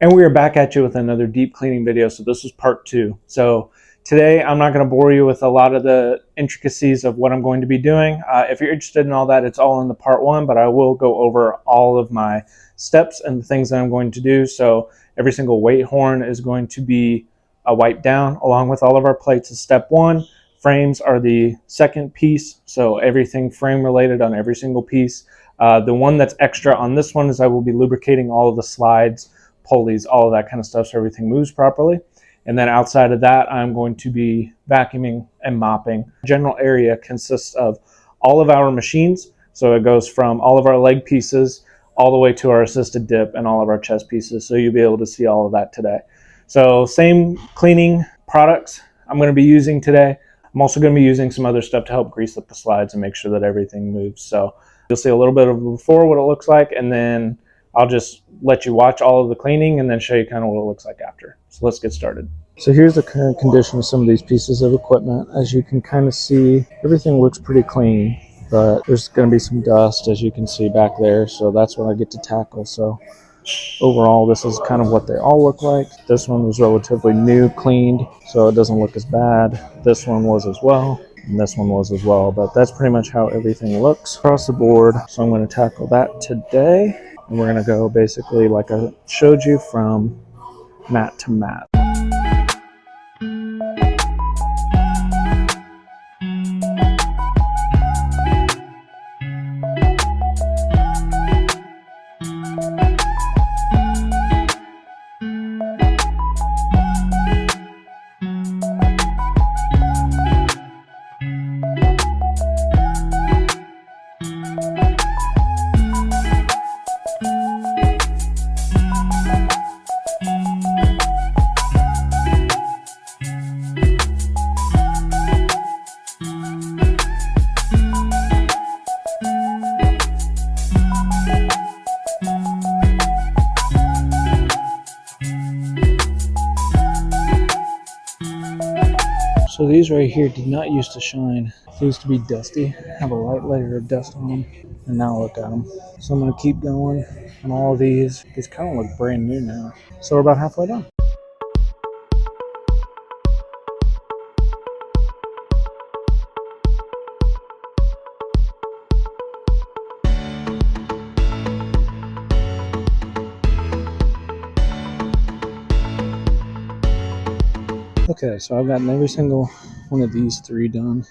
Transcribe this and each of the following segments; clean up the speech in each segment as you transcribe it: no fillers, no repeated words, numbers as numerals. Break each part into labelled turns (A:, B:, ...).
A: And we are back at you with another deep cleaning video. So this is part 2. So today I'm not going to bore you with a lot of the intricacies of what I'm going to be doing. If you're interested in all that, it's all in the part 1, but I will go over all of my steps and the things that I'm going to do. So every single weight horn is going to be wiped down along with all of our plates is step 1. Frames are the second piece. So everything frame related on every single piece. The one that's extra on this one is I will be lubricating all of the slides, pulleys, all of that kind of stuff so everything moves properly. And then outside of that, I'm going to be vacuuming and mopping. The general area consists of all of our machines. So it goes from all of our leg pieces all the way to our assisted dip and all of our chest pieces. So you'll be able to see all of that today. So same cleaning products I'm going to be using today. I'm also going to be using some other stuff to help grease up the slides and make sure that everything moves. So you'll see a little bit of before what it looks like, and then I'll just let you watch all of the cleaning and then show you kind of what it looks like after. So let's get started. So here's the current condition of some of these pieces of equipment. As you can kind of see, everything looks pretty clean, but there's going to be some dust, as you can see back there. So that's what I get to tackle. So overall, this is kind of what they all look like. This one was relatively new, cleaned, so it doesn't look as bad. This one was as well, and this one was as well, but that's pretty much how everything looks across the board. So I'm going to tackle that today. And we're going to go basically like I showed you from mat to mat. So these right here did not used to shine. They used to be dusty, have a light layer of dust on them, and now look at them. So I'm going to keep going on all of these. These kind of look brand new now. So we're about halfway done. Okay, so I've gotten every single one of these 3 done.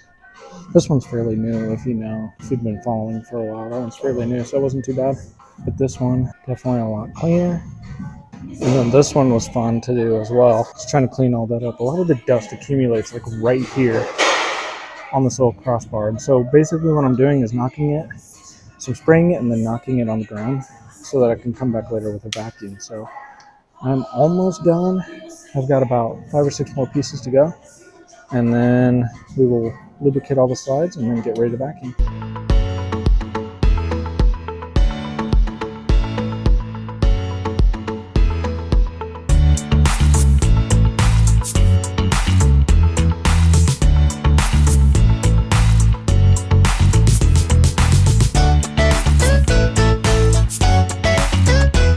A: This one's fairly new, if you've been following for a while. That one's fairly new, so it wasn't too bad. But this one, definitely a lot cleaner. And then this one was fun to do as well. Just trying to clean all that up. A lot of the dust accumulates like right here on this little crossbar. And so basically what I'm doing is knocking it, so I'm spraying it and then knocking it on the ground so that I can come back later with a vacuum. So I'm almost done. I've got about 5 or 6 more pieces to go, and then we will lubricate all the slides and then get ready to vacuum.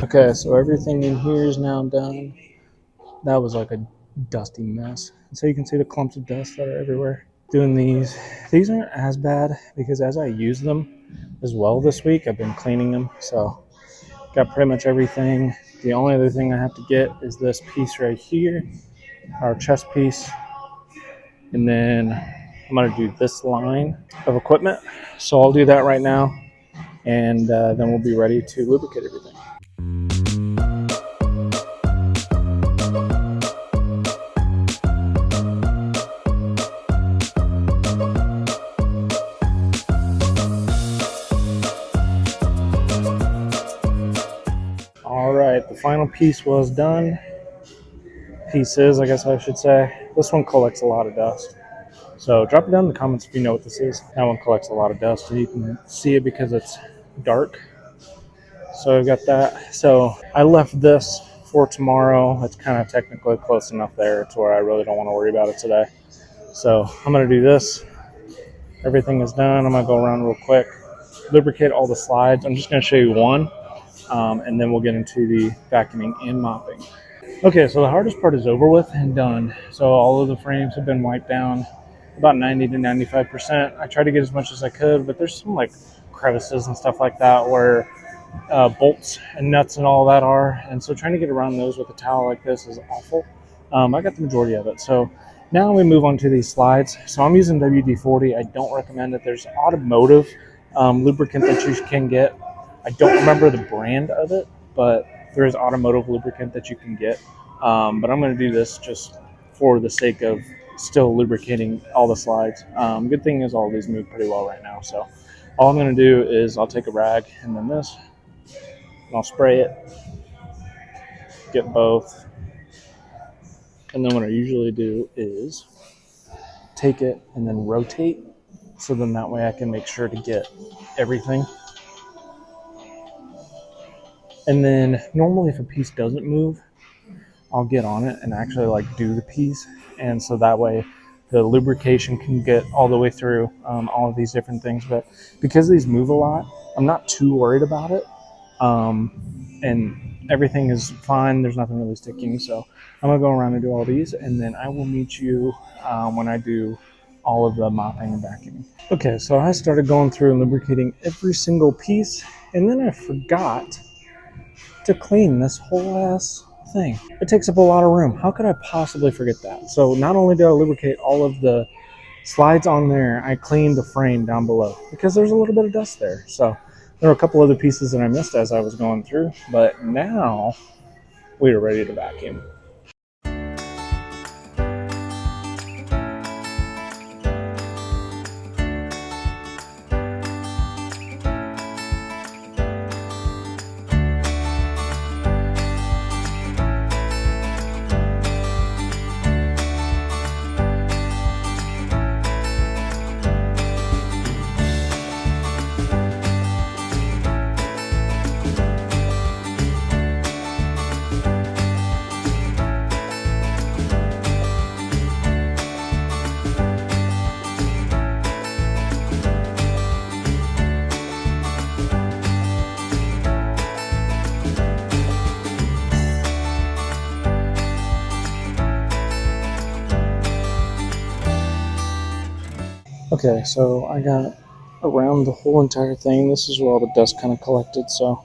A: Okay, so everything in here is now done. That was like a dusty mess. And so you can see the clumps of dust that are everywhere. Doing these aren't as bad because as I use them as well this week, I've been cleaning them. So got pretty much everything. The only other thing I have to get is this piece right here, our chest piece. And then I'm gonna do this line of equipment. So I'll do that right now, and then we'll be ready to lubricate everything. Alright, the final piece was done. Pieces, I guess I should say. This one collects a lot of dust. So drop it down in the comments if you know what this is. That one collects a lot of dust, and you can see it because it's dark. So I've got that. So I left this for tomorrow. It's kind of technically close enough there to where I really don't want to worry about it today. So I'm going to do this. Everything is done. I'm going to go around real quick, lubricate all the slides. I'm just going to show you one. and then we'll get into the vacuuming and mopping. Okay, so the hardest part is over with and done. So all of the frames have been wiped down, about 90 to 95%. I tried to get as much as I could, but there's some like crevices and stuff like that where bolts and nuts and all that are, and so trying to get around those with a towel like this is awful. I got the majority of it. So now we move on to these slides. So I'm using WD-40. I don't recommend it. There's automotive lubricant that you can get. I don't remember the brand of it, but there is automotive lubricant that you can get. But I'm going to do this just for the sake of still lubricating all the slides. Good thing is all these move pretty well right now. So all I'm going to do is I'll take a rag and then this, and I'll spray it, get both. And then what I usually do is take it and then rotate. So then that way I can make sure to get everything. And then normally if a piece doesn't move, I'll get on it and actually like do the piece. And so that way the lubrication can get all the way through all of these different things. But because these move a lot, I'm not too worried about it. And everything is fine. There's nothing really sticking. So I'm gonna go around and do all these, and then I will meet you when I do all of the mopping and vacuuming. Okay, so I started going through and lubricating every single piece, and then I forgot to clean this whole ass thing. It takes up a lot of room. How could I possibly forget that? So not only did I lubricate all of the slides on there, I cleaned the frame down below because there's a little bit of dust there. So there were a couple other pieces that I missed as I was going through, but now we are ready to vacuum. Okay, so I got around the whole entire thing. This is where all the dust kind of collected, so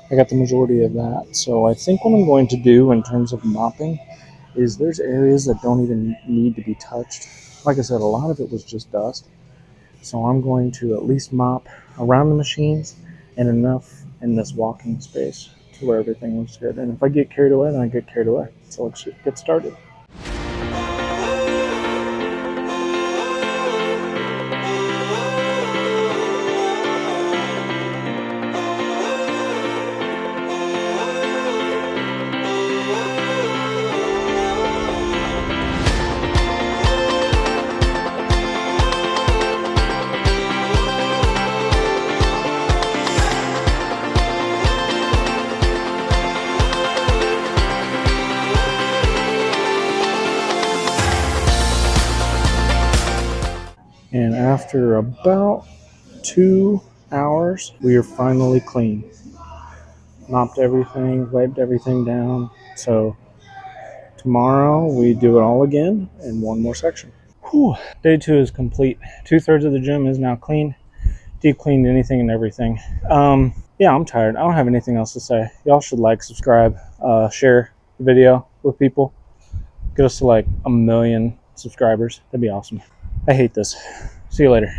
A: I got the majority of that. So I think what I'm going to do in terms of mopping is there's areas that don't even need to be touched. Like I said, a lot of it was just dust. So I'm going to at least mop around the machines and enough in this walking space to where everything looks good. And if I get carried away, then I get carried away. So let's get started. And after about 2 hours, we are finally clean. Mopped everything, wiped everything down. So tomorrow we do it all again in one more section. Whew. Day 2 is complete. 2/3 of the gym is now clean. Deep cleaned anything and everything. Yeah, I'm tired. I don't have anything else to say. Y'all should like, subscribe, share the video with people. Get us to like 1 million subscribers. That'd be awesome. I hate this. See you later.